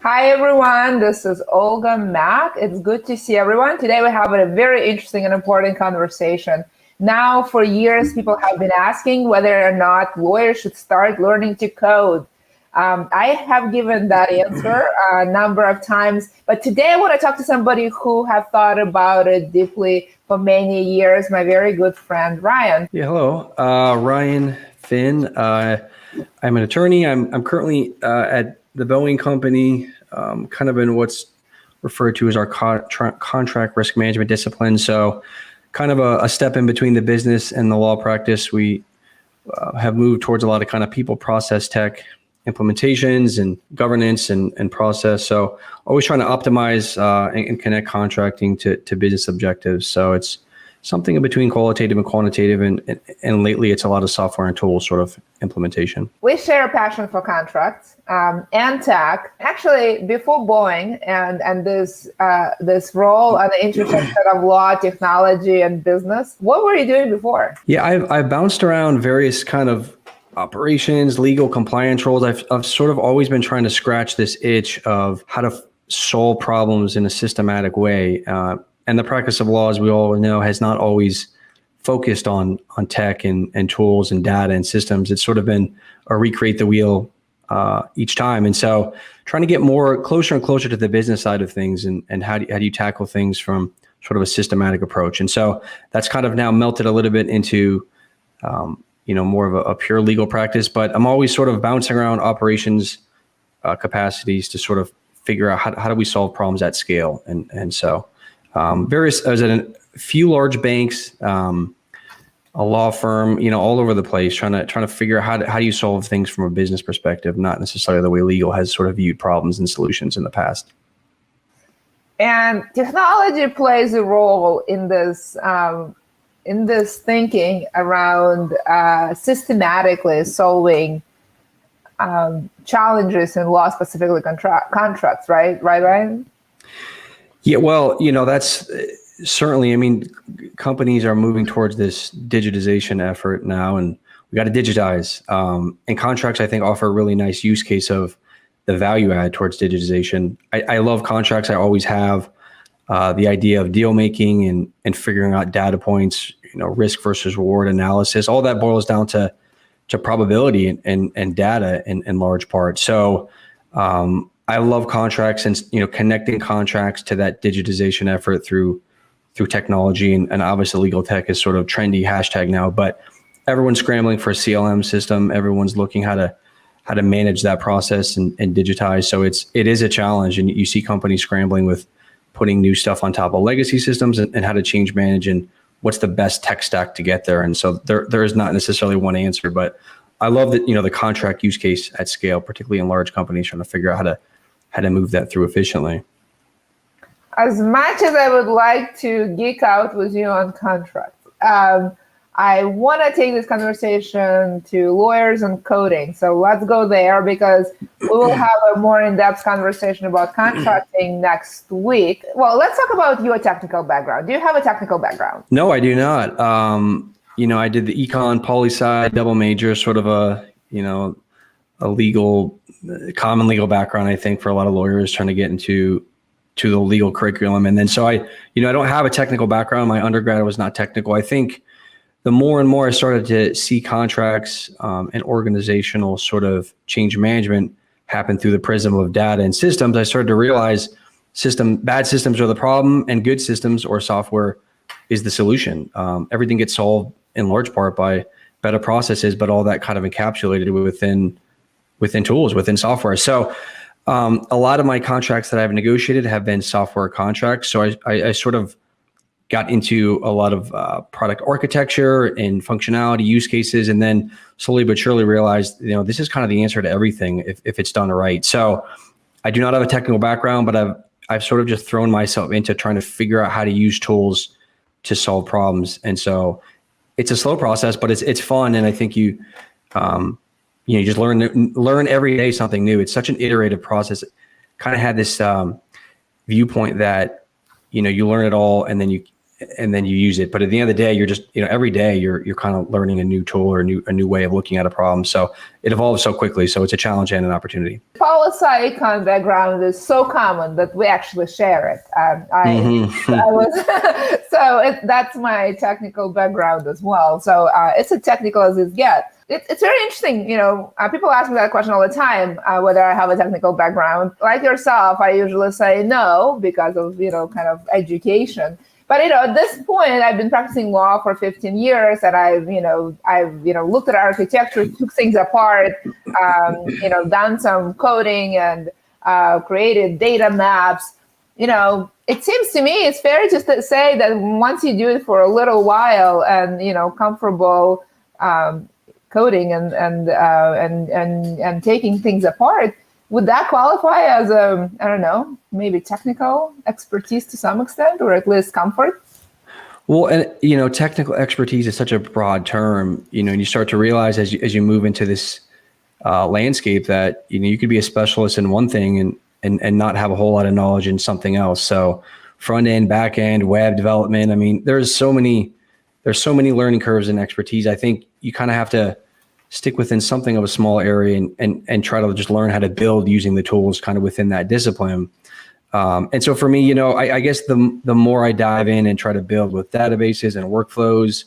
Hi everyone, this is Olga Mack. It's good to see everyone. Today we have a very interesting and important conversation. Now, for years, people have been asking whether or not lawyers should start learning to code. I have given that answer a number of times, but today I want to talk to somebody who have thought about it deeply for many years, my very good friend, Ryan. Yeah, hello. Ryan Finn. I'm an attorney. I'm currently at the Boeing company, kind of in what's referred to as our contract risk management discipline. So kind of a step in between the business and the law practice. We have moved towards a lot of kind of people, process, tech implementations and governance and process. So always trying to optimize and connect contracting to business objectives. So it's something in between qualitative and quantitative, and lately it's a lot of software and tools sort of implementation. We share a passion for contracts and tech. Actually, before Boeing and this role at the intersection of law, technology, and business, what were you doing before? Yeah, I've bounced around various kind of operations, legal, compliance roles. I've sort of always been trying to scratch this itch of how to solve problems in a systematic way. And the practice of law, as we all know, has not always focused on tech and tools and data and systems. It's sort of been a recreate the wheel each time. And so trying to get more closer and closer to the business side of things and how do you tackle things from sort of a systematic approach. And so that's kind of now melted a little bit into more of a pure legal practice, but I'm always sort of bouncing around operations capacities to sort of figure out how do we solve problems at scale. And so various, I was at a few large banks, a law firm, all over the place, trying to figure out how do you solve things from a business perspective, not necessarily the way legal has sort of viewed problems and solutions in the past. And technology plays a role in this thinking around systematically solving challenges in law, specifically contracts, right, Ryan? Yeah, well, that's certainly, companies are moving towards this digitization effort now, and we got to digitize. And contracts, I think, offer a really nice use case of the value add towards digitization. I love contracts. I always have. The idea of deal making and figuring out data points, risk versus reward analysis, all that boils down to probability and data in large part. So I love contracts and connecting contracts to that digitization effort through technology, and obviously legal tech is sort of trendy hashtag now, but everyone's scrambling for a CLM system. Everyone's looking how to manage that process and digitize. So it is a challenge, and you see companies scrambling with putting new stuff on top of legacy systems and how to change manage and what's the best tech stack to get there. And so there is not necessarily one answer, but I love that, the contract use case at scale, particularly in large companies, trying to figure out how to move that through efficiently. As much as I would like to geek out with you on contracts, I want to take this conversation to lawyers and coding. So let's go there, because we will have a more in-depth conversation about contracting next week. Well, let's talk about your technical background. Do you have a technical background? No, I do not. I did the econ poli-sci double major, sort of a common legal background, I think, for a lot of lawyers trying to get into the legal curriculum. And then so I don't have a technical background. My undergrad was not technical. I think the more and more I started to see contracts and organizational sort of change management happen through the prism of data and systems, I started to realize bad systems are the problem and good systems or software is the solution. Everything gets solved in large part by better processes, but all that kind of encapsulated within tools, within software. So a lot of my contracts that I've negotiated have been software contracts. So I sort of got into a lot of product architecture and functionality use cases, and then slowly but surely realized, this is kind of the answer to everything if it's done right. So I do not have a technical background, but I've sort of just thrown myself into trying to figure out how to use tools to solve problems. And so it's a slow process, but it's fun. And I think you just learn every day something new. It's such an iterative process. Kind of had this viewpoint that, you learn it all, and then and then you use it. But at the end of the day, you're just, every day you're kind of learning a new tool or a new way of looking at a problem. So it evolves so quickly. So it's a challenge and an opportunity. Policy econ background is so common that we actually share it. That's my technical background as well. So it's as technical as it gets. It's very interesting. People ask me that question all the time, whether I have a technical background. Like yourself, I usually say no because of, kind of education. But, at this point, I've been practicing law for 15 years and I've looked at architecture, took things apart, done some coding and created data maps. It seems to me it's fair just to say that once you do it for a little while and, comfortable coding and taking things apart, would that qualify as maybe technical expertise to some extent, or at least comfort? Well, and technical expertise is such a broad term, and you start to realize as you move into this landscape that you could be a specialist in one thing and not have a whole lot of knowledge in something else. So front end, back end, web development. I mean, there's so many learning curves and expertise. I think you kind of have to stick within something of a small area and try to just learn how to build using the tools kind of within that discipline. And so for me, I guess the more I dive in and try to build with databases and workflows,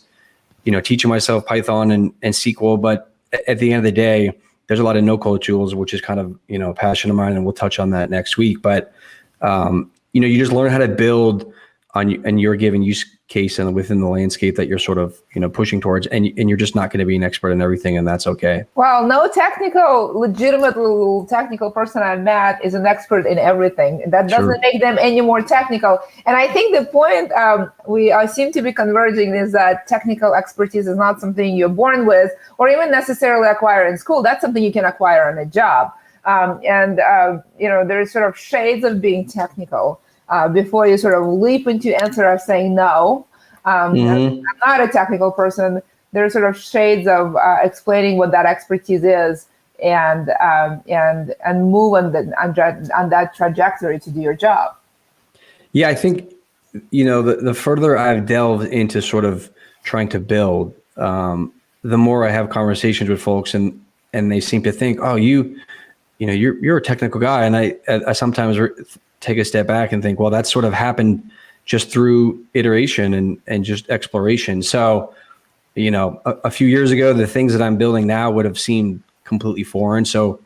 teaching myself Python and SQL, but at the end of the day, there's a lot of no-code tools, which is kind of, a passion of mine, and we'll touch on that next week. But, you just learn how to build on your given use case and within the landscape that you're sort of, pushing towards, and you're just not going to be an expert in everything, and that's okay. Well, no legitimate technical person I met is an expert in everything. That doesn't make them any more technical. And I think the point we seem to be converging is that technical expertise is not something you're born with or even necessarily acquire in school. That's something you can acquire on a job. There's sort of shades of being technical. Before you sort of leap into answer of saying no, I'm not a technical person. There's sort of shades of explaining what that expertise is and move on that trajectory to do your job. Yeah, I think the further I've delved into sort of trying to build, the more I have conversations with folks and they seem to think, oh, you're a technical guy, and I sometimes take a step back and think, well, that sort of happened just through iteration and just exploration. So, a few years ago, the things that I'm building now would have seemed completely foreign. So,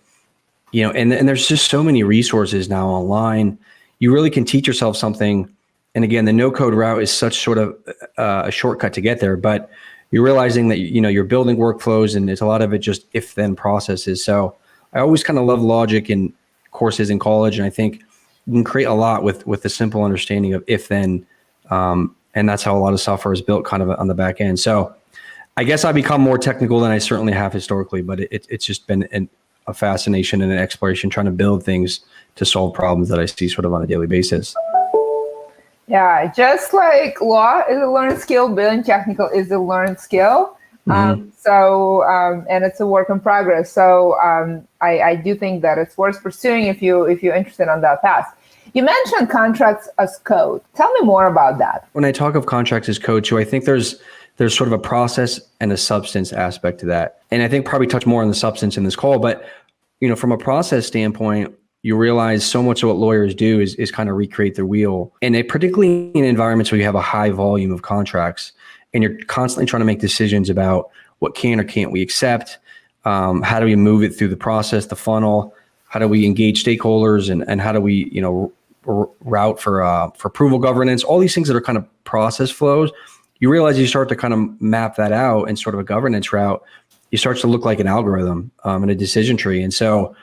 and there's just so many resources now online. You really can teach yourself something. And again, the no code route is such sort of a shortcut to get there, but you're realizing that, you're building workflows and it's a lot of it just if then processes. So I always kind of love logic in courses in college. And I think you can create a lot with the simple understanding of if then, and that's how a lot of software is built kind of on the back end. So I guess I become more technical than I certainly have historically, but it's just been a fascination and an exploration trying to build things to solve problems that I see sort of on a daily basis. Yeah, just like law is a learned skill, building technical is a learned skill. And it's a work in progress. So I do think that it's worth pursuing if you're interested on that path. You mentioned contracts as code. Tell me more about that. When I talk of contracts as code, too, I think there's sort of a process and a substance aspect to that. And I think probably touch more on the substance in this call. But, from a process standpoint, you realize so much of what lawyers do is kind of recreate the wheel. And particularly in environments where you have a high volume of contracts and you're constantly trying to make decisions about what can or can't we accept, how do we move it through the process, the funnel, how do we engage stakeholders, and how do we, route for approval governance, all these things that are kind of process flows. You realize you start to kind of map that out in sort of a governance route. You start to look like an algorithm and a decision tree. And so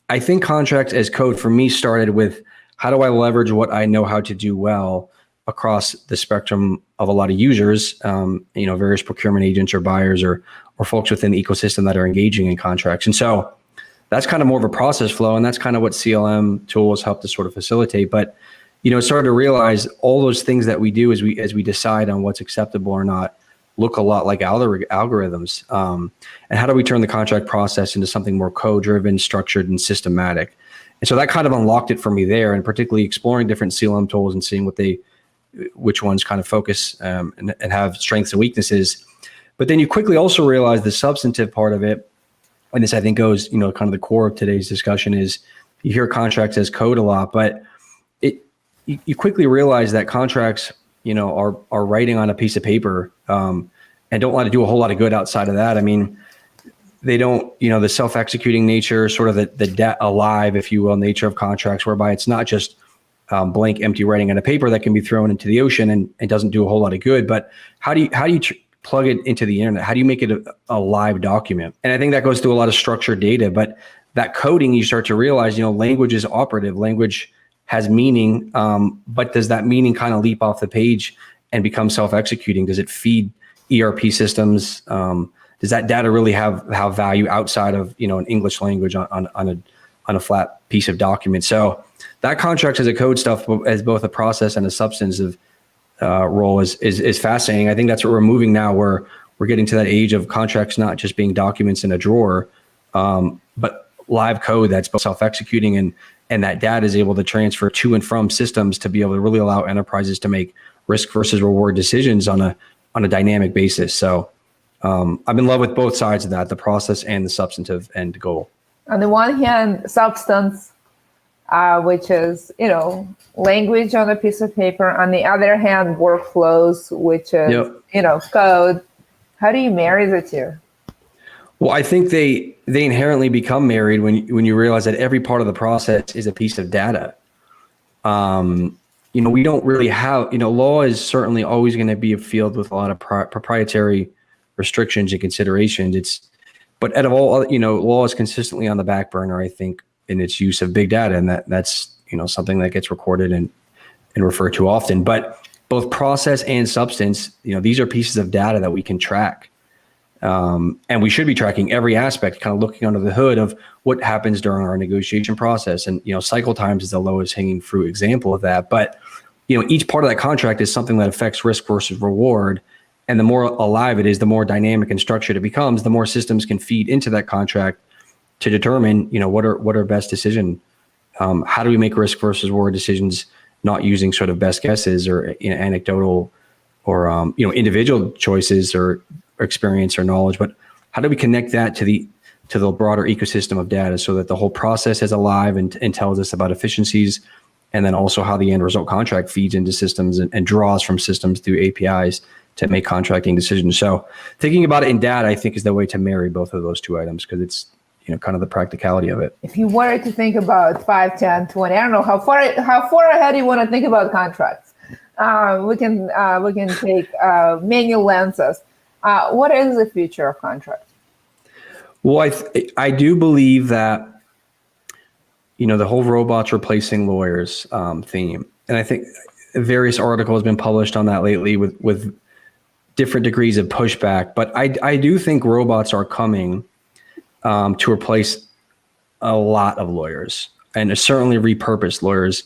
I think contracts as code for me started with how do I leverage what I know how to do well across the spectrum of a lot of users, various procurement agents or buyers or folks within the ecosystem that are engaging in contracts. And so that's kind of more of a process flow. And that's kind of what CLM tools help to sort of facilitate. But, started to realize all those things that we do as we decide on what's acceptable or not look a lot like algorithms. And how do we turn the contract process into something more code-driven, structured, and systematic? And so that kind of unlocked it for me there, and particularly exploring different CLM tools and seeing what they which ones kind of focus and have strengths and weaknesses. But then you quickly also realize the substantive part of it, and this I think goes, kind of the core of today's discussion is you hear contracts as code a lot, but you quickly realize that contracts, are writing on a piece of paper and don't want to do a whole lot of good outside of that. I mean, they don't, the self-executing nature, sort of the debt alive, if you will, nature of contracts, whereby it's not just blank, empty writing on a paper that can be thrown into the ocean and doesn't do a whole lot of good. But how do you plug it into the internet? How do you make it a live document? And I think that goes through a lot of structured data, but that coding, you start to realize, language is operative. Language has meaning, but does that meaning kind of leap off the page and become self-executing? Does it feed ERP systems? Does that data really have value outside of, an English language on a flat piece of document? So that contracts as a code stuff as both a process and a substantive role is fascinating. I think that's what we're moving now, where we're getting to that age of contracts not just being documents in a drawer, but live code that's both self-executing and that data is able to transfer to and from systems to be able to really allow enterprises to make risk versus reward decisions on a dynamic basis. So I'm in love with both sides of that, the process and the substantive end goal. On the one hand, substance, which is, language on a piece of paper. On the other hand, workflows, which is, code. How do you marry the two? Well, I think they inherently become married when you realize that every part of the process is a piece of data. We don't really have, law is certainly always going to be a field with a lot of proprietary restrictions and considerations. But out of all, law is consistently on the back burner, I think, in its use of big data, and that's something that gets recorded and referred to often. But both process and substance, these are pieces of data that we can track, and we should be tracking every aspect, kind of looking under the hood of what happens during our negotiation process. And cycle times is the lowest hanging fruit example of that. But each part of that contract is something that affects risk versus reward. And the more alive it is, the more dynamic and structured it becomes, the more systems can feed into that contract to determine, what are best decision. How do we make risk versus reward decisions, not using sort of best guesses or anecdotal or individual choices or experience or knowledge, but how do we connect that to the broader ecosystem of data so that the whole process is alive and tells us about efficiencies, and then also how the end result contract feeds into systems and draws from systems through APIs to make contracting decisions. So thinking about it in data, I think, is the way to marry both of those two items, because it's kind of the practicality of it. If you were to think about 5, 10, 20, I don't know how far ahead you want to think about contracts. We can take many lenses. What is the future of contracts? Well, I do believe that the whole robots replacing lawyers theme, and I think various articles have been published on that lately with different degrees of pushback. But I do think robots are coming to replace a lot of lawyers, and certainly repurposed lawyers.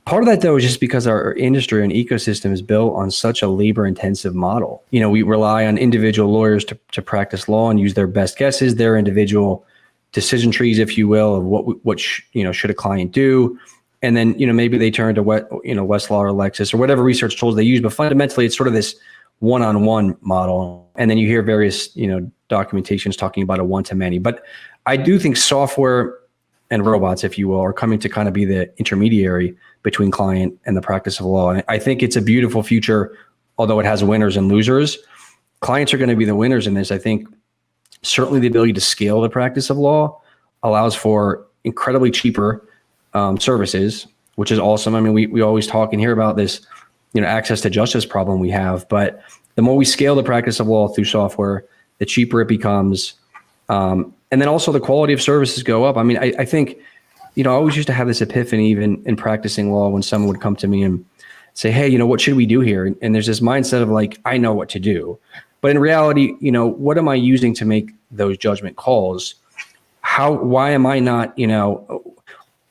Part of that, though, is just because our industry and ecosystem is built on such a labor-intensive model. We rely on individual lawyers to practice law and use their best guesses, their individual decision trees, if you will, of what should a client do, and then maybe they turn to Westlaw or Lexis or whatever research tools they use. But fundamentally, it's sort of this one-on-one model, and then you hear various documentations talking about a one-to-many. But I do think software and robots, if you will, are coming to kind of be the intermediary between client and the practice of law. And I think it's a beautiful future, although it has winners and losers. Clients are going to be the winners in this. I think certainly the ability to scale the practice of law allows for incredibly cheaper services, which is awesome. I mean, we always talk and hear about this, access to justice problem we have, but the more we scale the practice of law through software, the cheaper it becomes. And then also the quality of services go up. I mean, I think, I always used to have this epiphany even in practicing law when someone would come to me and say, hey, what should we do here? And there's this mindset of like, I know what to do. But in reality, what am I using to make those judgment calls? Why am I not,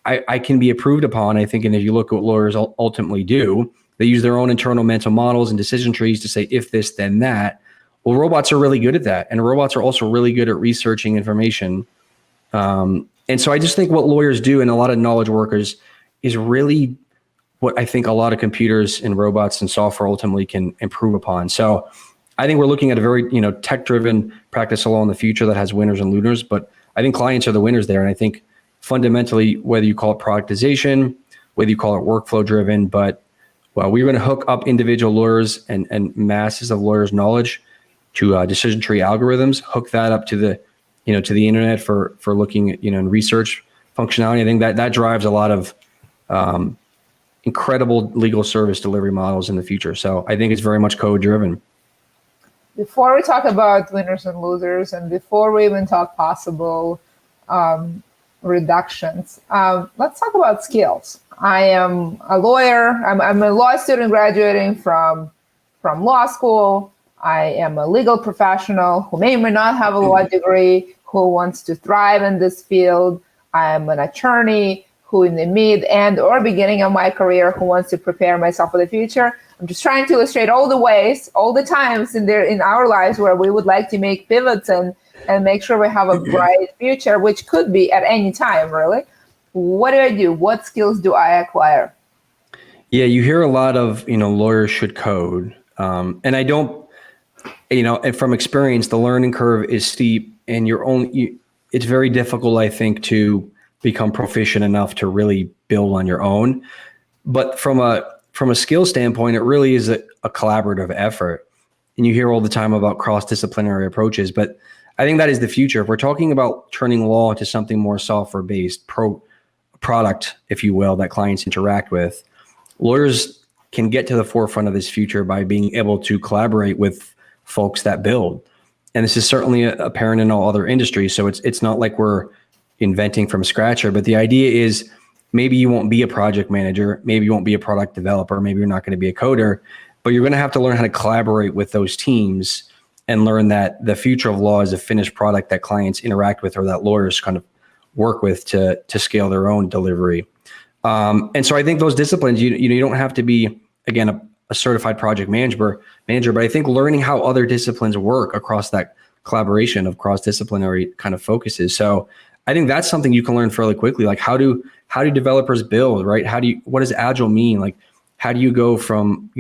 I can be approved upon, I think, and if you look at what lawyers ultimately do, they use their own internal mental models and decision trees to say, if this, then that. Well, robots are really good at that. And robots are also really good at researching information. And so I just think what lawyers do and a lot of knowledge workers is really what I think a lot of computers and robots and software ultimately can improve upon. So I think we're looking at a very, tech-driven practice of law in the future that has winners and losers, but I think clients are the winners there. And I think fundamentally, whether you call it productization, whether you call it workflow driven, but well, we're going to hook up individual lawyers and masses of lawyers' knowledge to decision tree algorithms, hook that up to the, to the internet for looking at, and research functionality. I think that drives a lot of incredible legal service delivery models in the future. So I think it's very much code driven. Before we talk about winners and losers, and before we even talk possible reductions, let's talk about skills. I am a lawyer. I'm a law student graduating from law school. I am a legal professional who may or may not have a law degree, who wants to thrive in this field. I'm an attorney who in the mid and or beginning of my career who wants to prepare myself for the future. I'm just trying to illustrate all the ways, all the times in our lives where we would like to make pivots and make sure we have a bright future, which could be at any time, really. What do I do? What skills do I acquire? Yeah, you hear a lot of, lawyers should code. And I don't, and from experience, the learning curve is steep and it's very difficult, I think, to become proficient enough to really build on your own. But from a skill standpoint, it really is a collaborative effort. And you hear all the time about cross-disciplinary approaches, but I think that is the future. If we're talking about turning law into something more software-based, product, if you will, that clients interact with, lawyers can get to the forefront of this future by being able to collaborate with folks that build. And this is certainly apparent in all other industries. So it's not like we're inventing from scratch here, but the idea is maybe you won't be a project manager, maybe you won't be a product developer, maybe you're not going to be a coder, but you're going to have to learn how to collaborate with those teams and learn that the future of law is a finished product that clients interact with or that lawyers kind of work with to scale their own delivery. And so I think those disciplines, you don't have to be, again, a certified project manager, but I think learning how other disciplines work across that collaboration of cross-disciplinary kind of focuses. So I think that's something you can learn fairly quickly. Like how do developers build, right? What does agile mean? Like how do you go from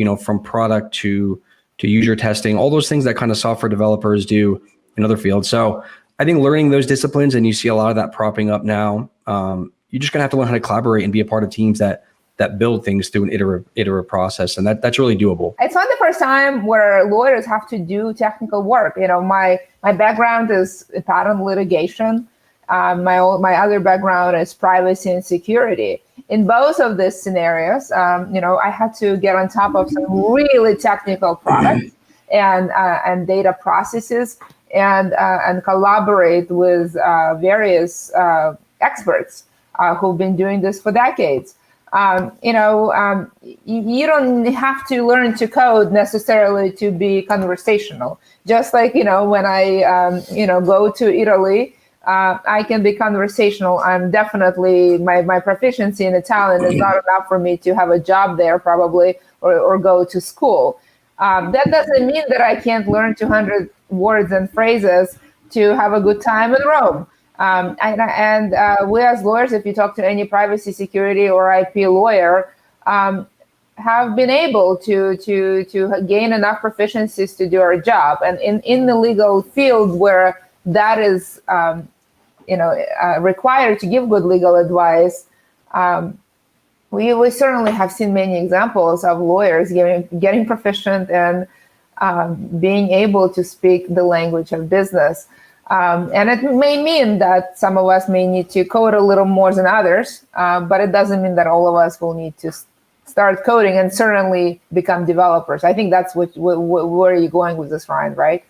product to user testing, all those things that kind of software developers do in other fields. So I think learning those disciplines, and you see a lot of that propping up now, you're just gonna have to learn how to collaborate and be a part of teams that build things through an iterative process. And that's really doable. It's not the first time where lawyers have to do technical work. My background is patent litigation. My other background is privacy and security. In both of these scenarios, I had to get on top of some really technical products and data processes and collaborate with various experts who've been doing this for decades. You don't have to learn to code necessarily to be conversational. Just like, when I, go to Italy, I can be conversational. I'm definitely, my proficiency in Italian is not enough for me to have a job there probably or go to school. That doesn't mean that I can't learn 200 words and phrases to have a good time in Rome. We as lawyers, if you talk to any privacy, security, or IP lawyer, have been able to gain enough proficiencies to do our job. And in the legal field where that is required to give good legal advice, we certainly have seen many examples of lawyers getting proficient and being able to speak the language of business. And it may mean that some of us may need to code a little more than others, but it doesn't mean that all of us will need to start coding and certainly become developers. I think that's where you're going with this, Ryan, right?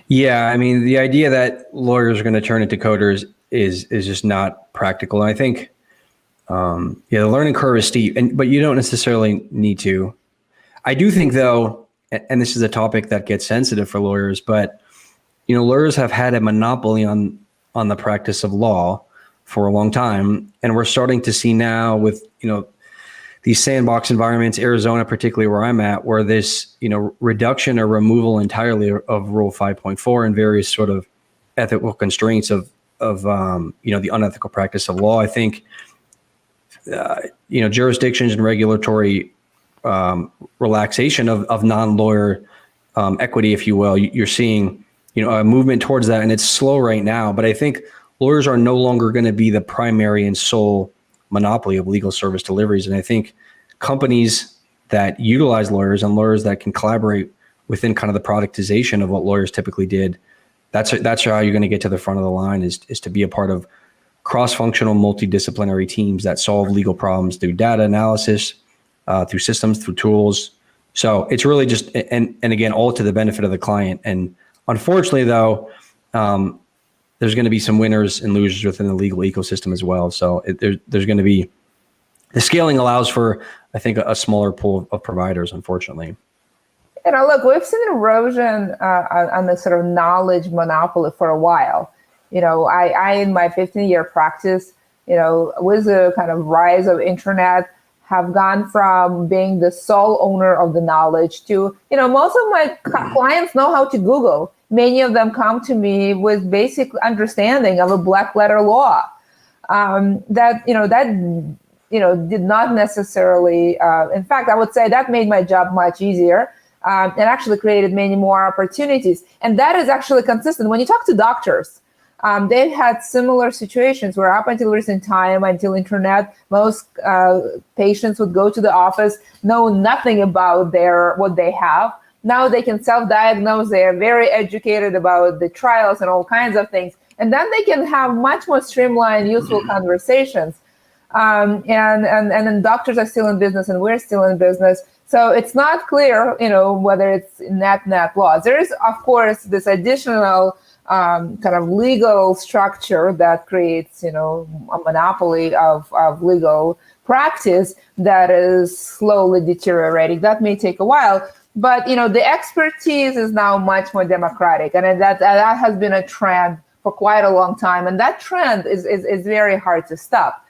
Yeah, I mean, the idea that lawyers are going to turn into coders is just not practical. And I think, the learning curve is steep, but you don't necessarily need to. I do think, though, and this is a topic that gets sensitive for lawyers, but lawyers have had a monopoly on the practice of law for a long time, and we're starting to see now with these sandbox environments, Arizona particularly where I'm at, where this reduction or removal entirely of Rule 5.4 and various sort of ethical constraints of the unethical practice of law. I think jurisdictions and regulatory relaxation of non-lawyer equity, if you will. You're seeing, a movement towards that, and it's slow right now. But I think lawyers are no longer going to be the primary and sole monopoly of legal service deliveries. And I think companies that utilize lawyers and lawyers that can collaborate within kind of the productization of what lawyers typically did, that's how you're going to get to the front of the line, is to be a part of cross-functional, multidisciplinary teams that solve legal problems through data analysis, through systems, through tools. So it's really just, and again, all to the benefit of the client. And unfortunately, though, there's going to be some winners and losers within the legal ecosystem as well. So there's going to be, the scaling allows for, I think, a smaller pool of providers, unfortunately. Look, we've seen erosion on the sort of knowledge monopoly for a while. I in my 15-year practice, with the kind of rise of internet, have gone from being the sole owner of the knowledge to, most of my clients know how to Google. Many of them come to me with basic understanding of a black letter law. That did not necessarily, in fact, I would say that made my job much easier, and actually created many more opportunities. And that is actually consistent. When you talk to doctors, they've had similar situations where up until recent time, until internet, most patients would go to the office, know nothing about what they have. Now they can self-diagnose. They are very educated about the trials and all kinds of things. And then they can have much more streamlined, useful conversations. And then doctors are still in business and we're still in business. So it's not clear, whether it's net laws. There is, of course, this additional kind of legal structure that creates, a monopoly of legal practice that is slowly deteriorating. That may take a while, but, the expertise is now much more democratic. And that has been a trend for quite a long time. And that trend is very hard to stop.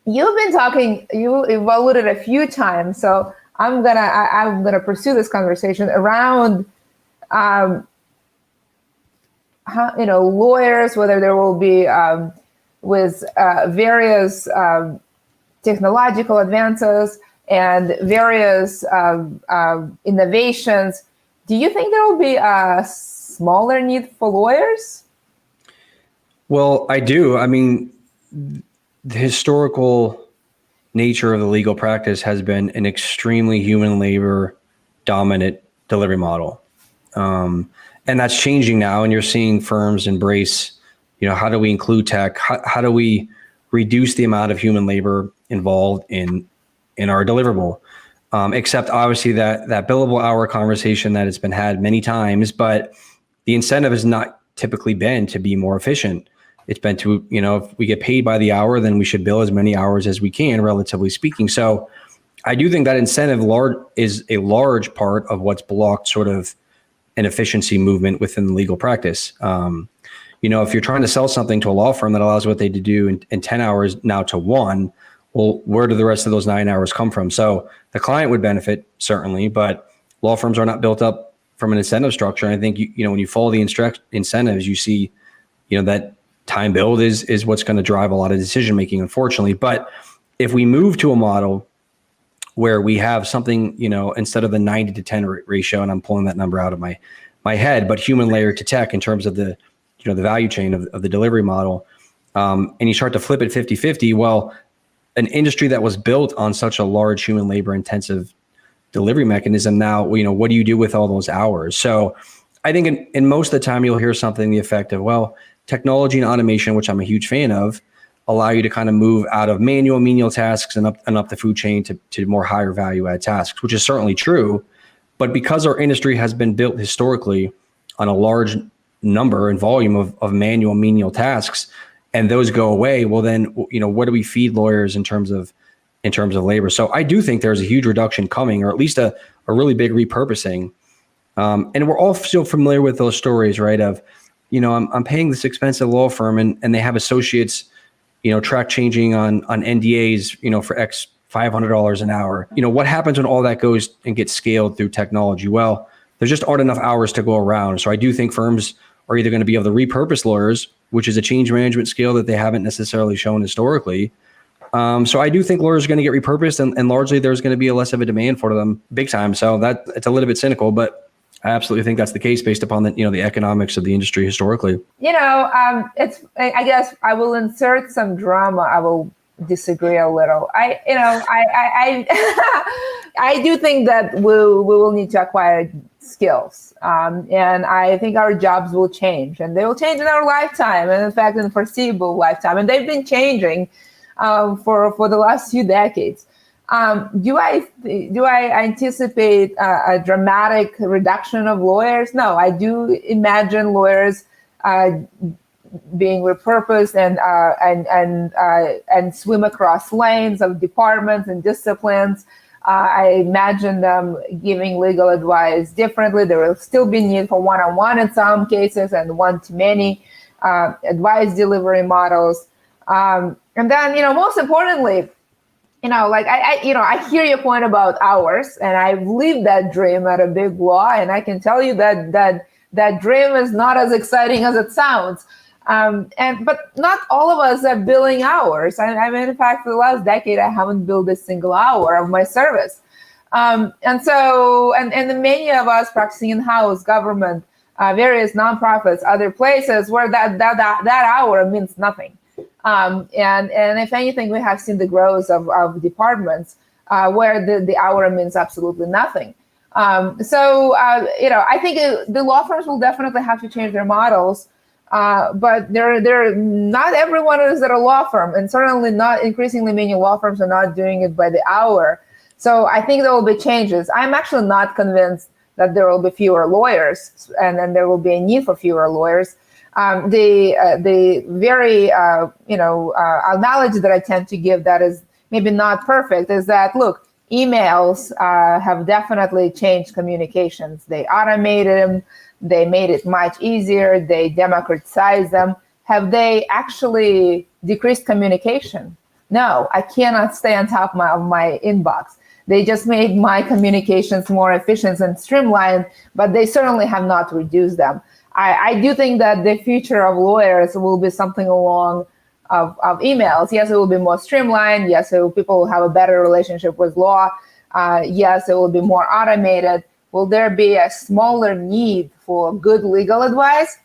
You've been talking, you alluded a few times, so I'm gonna pursue this conversation around how, lawyers, whether there will be with various technological advances and various innovations. Do you think there will be a smaller need for lawyers? Well, I do. I mean, the historical nature of the legal practice has been an extremely human labor dominant delivery model. And that's changing now. And you're seeing firms embrace, how do we include tech? How do we reduce the amount of human labor involved in our deliverable? Except obviously that billable hour conversation that has been had many times, but the incentive has not typically been to be more efficient. It's been to, if we get paid by the hour, then we should bill as many hours as we can, relatively speaking. So I do think that incentive is a large part of what's blocked sort of an efficiency movement within the legal practice. If you're trying to sell something to a law firm that allows what they to do in 10 hours now to 1, well, where do the rest of those 9 hours come from? So the client would benefit, certainly, but law firms are not built up from an incentive structure. And I think, when you follow the incentives, you see, that time billed is what's going to drive a lot of decision making, unfortunately. But if we move to a model where we have something, instead of the 90 to 10 ratio, and I'm pulling that number out of my head, but human layer to tech in terms of the, the value chain of the delivery model, and you start to flip it 50-50, well, an industry that was built on such a large human labor intensive delivery mechanism now, what do you do with all those hours? So I think in most of the time you'll hear something the effect of, well, technology and automation, which I'm a huge fan of, allow you to kind of move out of manual menial tasks and up the food chain to more higher value add tasks, which is certainly true. But because our industry has been built historically on a large number and volume of manual menial tasks, and those go away, well then, what do we feed lawyers in terms of labor? So I do think there's a huge reduction coming, or at least a really big repurposing. And we're all still familiar with those stories, right? Of, I'm paying this expensive law firm and they have associates, track changing on NDAs, for X $500 an hour. What happens when all that goes and gets scaled through technology? Well, there just aren't enough hours to go around. So I do think firms are either going to be able to repurpose lawyers, which is a change management skill that they haven't necessarily shown historically, So I do think lawyers are going to get repurposed, and largely there's going to be less of a demand for them big time. So that it's a little bit cynical, but I absolutely think that's the case based upon the economics of the industry historically. I guess I will insert some drama. I will disagree a little. I do think that we will need to acquire skills, and I think our jobs will change, and they will change in our lifetime, and in fact, in the foreseeable lifetime, and they've been changing for the last few decades. Do I anticipate a dramatic reduction of lawyers? No, I do imagine lawyers being repurposed and swim across lanes of departments and disciplines. I imagine them giving legal advice differently. There will still be need for one-on-one in some cases and one-to-many advice delivery models. And then, most importantly, I hear your point about hours, and I've lived that dream at a big law, and I can tell you that dream is not as exciting as it sounds. But not all of us are billing hours. I mean, in fact, for the last decade, I haven't billed a single hour of my service. And many of us practicing in-house, government, various nonprofits, other places where that hour means nothing. And if anything, we have seen the growth of departments where the hour means absolutely nothing. I think the law firms will definitely have to change their models. But they're not everyone is at a law firm, and certainly not increasingly many law firms are not doing it by the hour. So I think there will be changes. I'm actually not convinced that there will be fewer lawyers, and then there will be a need for fewer lawyers. The very analogy that I tend to give that is maybe not perfect is that, look, emails have definitely changed communications. They automated them. They made it much easier. They democratized them. Have they actually decreased communication? No, I cannot stay on top of my inbox. They just made my communications more efficient and streamlined, but they certainly have not reduced them. I do think that the future of lawyers will be something along of emails. Yes, it will be more streamlined. Yes, people will have a better relationship with law. Yes, it will be more automated. Will there be a smaller need for good legal advice?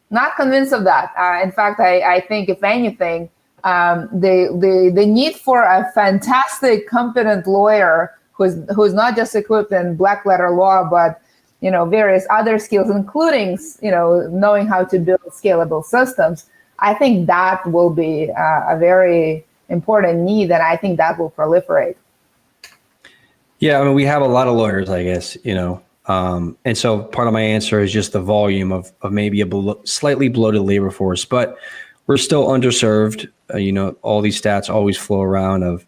Not convinced of that. In fact, I think, if anything, the need for a fantastic, competent lawyer who's not just equipped in black letter law, but various other skills, including knowing how to build scalable systems, I think that will be a very important need, and I think that will proliferate. Yeah, I mean, we have a lot of lawyers, I guess, and so part of my answer is just the volume of maybe a slightly bloated labor force, but we're still underserved. All these stats always flow around of,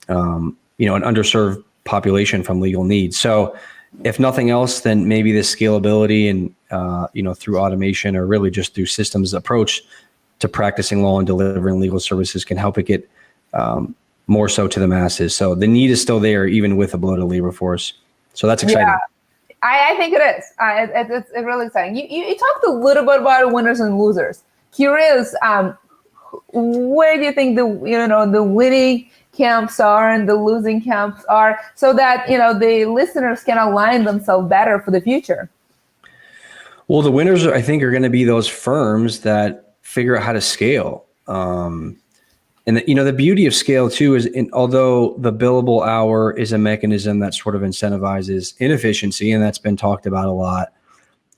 an underserved population from legal needs. So if nothing else, then maybe the scalability and, through automation or really just through systems approach to practicing law and delivering legal services can help it get more so to the masses. So the need is still there, even with a bloated labor force. So that's exciting. Yeah, I think it is. It's really exciting. You talked a little bit about winners and losers. Curious, where do you think the winning camps are and the losing camps are, so that the listeners can align themselves better for the future? Well, the winners, I think, are going to be those firms that figure out how to scale. And the beauty of scale too is, although the billable hour is a mechanism that sort of incentivizes inefficiency, and that's been talked about a lot.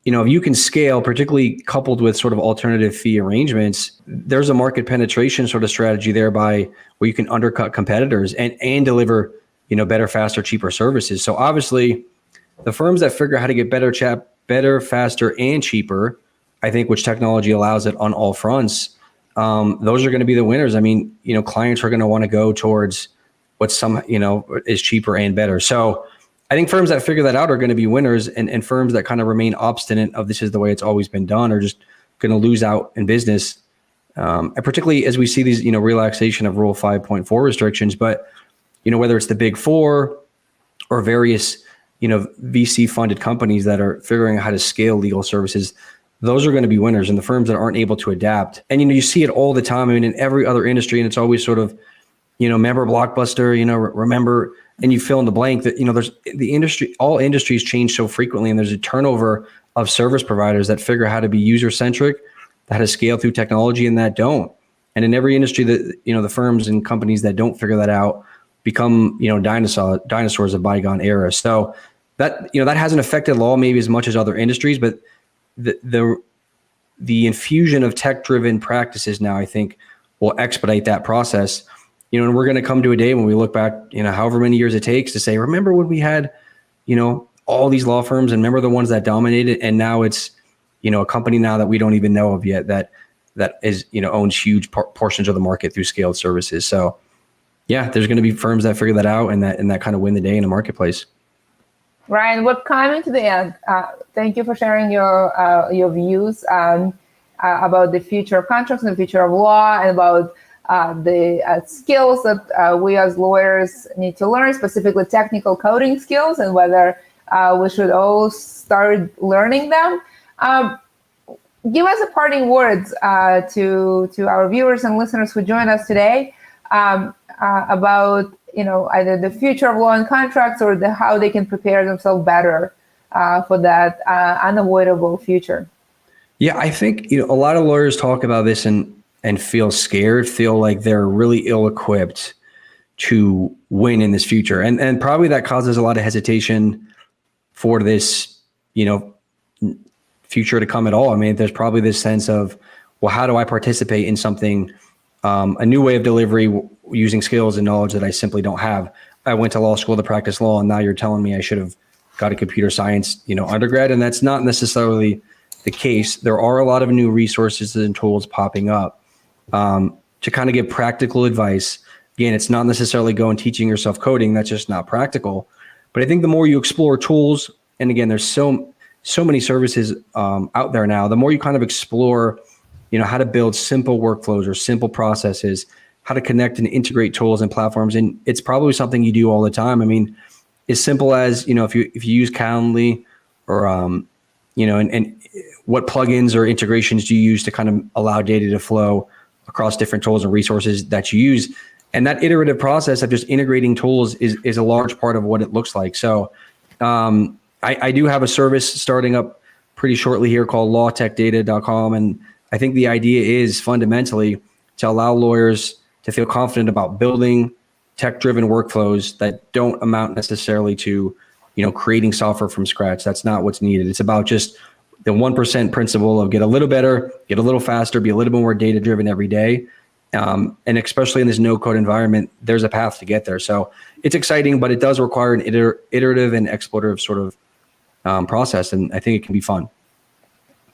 If you can scale, particularly coupled with sort of alternative fee arrangements, there's a market penetration sort of strategy thereby where you can undercut competitors and deliver, better, faster, cheaper services. So obviously, the firms that figure out how to get better, faster, and cheaper, I think, which technology allows it on all fronts, those are going to be the winners. I mean, clients are going to want to go towards what is cheaper and better. So I think firms that figure that out are going to be winners, and firms that kind of remain obstinate of this is the way it's always been done are just going to lose out in business. And particularly as we see these, relaxation of Rule 5.4 restrictions, but, whether it's the big four or various, VC funded companies that are figuring out how to scale legal services, those are going to be winners. And the firms that aren't able to adapt, and, you see it all the time. I mean, in every other industry, and it's always sort of, remember Blockbuster, remember, and you fill in the blank that, there's all industries change so frequently, and there's a turnover of service providers that figure out how to be user-centric, how to scale through technology, and that don't. And in every industry that, the firms and companies that don't figure that out become, dinosaurs of bygone era. So that, that hasn't affected law maybe as much as other industries, but the infusion of tech-driven practices now, I think, will expedite that process. And we're going to come to a day when we look back, however many years it takes to say, remember when we had, all these law firms, and remember the ones that dominated, and now it's, a company now that we don't even know of yet that is, owns huge portions of the market through scaled services. So yeah, there's going to be firms that figure that out and that kind of win the day in the marketplace. Ryan, we're coming to the end. Thank you for sharing your views about the future of contracts and the future of law, and about the skills that we as lawyers need to learn, specifically technical coding skills, and whether we should all start learning them. Give us a parting words to our viewers and listeners who join us today about either the future of law and contracts, or how they can prepare themselves better for that unavoidable future. Yeah, I think a lot of lawyers talk about this and feel scared, feel like they're really ill-equipped to win in this future, and probably that causes a lot of hesitation for this future to come at all. I mean, there's probably this sense of, well, how do I participate in something, a new way of delivery using skills and knowledge that I simply don't have? I went to law school to practice law, and now you're telling me I should have got a computer science, undergrad, and that's not necessarily the case. There are a lot of new resources and tools popping up to kind of give practical advice. Again, it's not necessarily go and teaching yourself coding. That's just not practical. But I think the more you explore tools, and again, there's so many services out there now, the more you kind of explore, how to build simple workflows or simple processes, how to connect and integrate tools and platforms. And it's probably something you do all the time. I mean, as simple as, if you use Calendly, or, and what plugins or integrations do you use to kind of allow data to flow across different tools and resources that you use. And that iterative process of just integrating tools is a large part of what it looks like. So I do have a service starting up pretty shortly here called lawtechdata.com. And I think the idea is fundamentally to allow lawyers to feel confident about building tech-driven workflows that don't amount necessarily to, creating software from scratch. That's not what's needed. It's about just the 1% principle of get a little better, get a little faster, be a little bit more data-driven every day. And especially in this no-code environment, there's a path to get there. So it's exciting, but it does require an iterative and explorative sort of process, and I think it can be fun.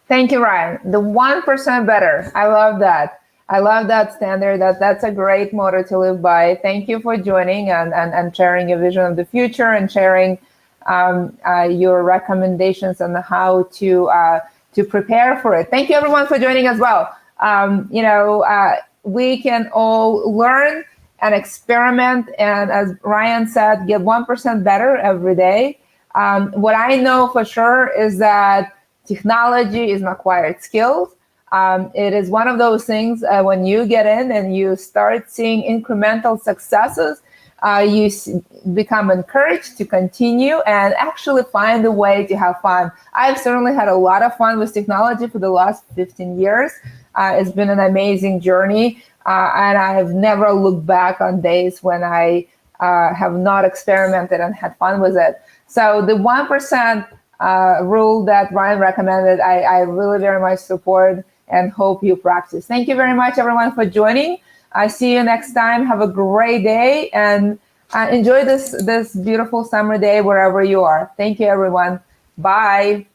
Thank you, Ryan. The 1% better. I love that. I love that standard. That's a great motto to live by. Thank you for joining and sharing your vision of the future, and sharing your recommendations on how to prepare for it. Thank you, everyone, for joining as well. We can all learn and experiment, and as Ryan said, get 1% better every day. What I know for sure is that technology is an acquired skill. It is one of those things when you get in and you start seeing incremental successes, you become encouraged to continue and actually find a way to have fun. I've certainly had a lot of fun with technology for the last 15 years. It's been an amazing journey, and I have never looked back on days when I have not experimented and had fun with it. So the 1% rule that Ryan recommended, I really very much support and hope you practice. Thank you very much, everyone, for joining. I see you next time. Have a great day, and enjoy this beautiful summer day wherever you are. Thank you, everyone. Bye.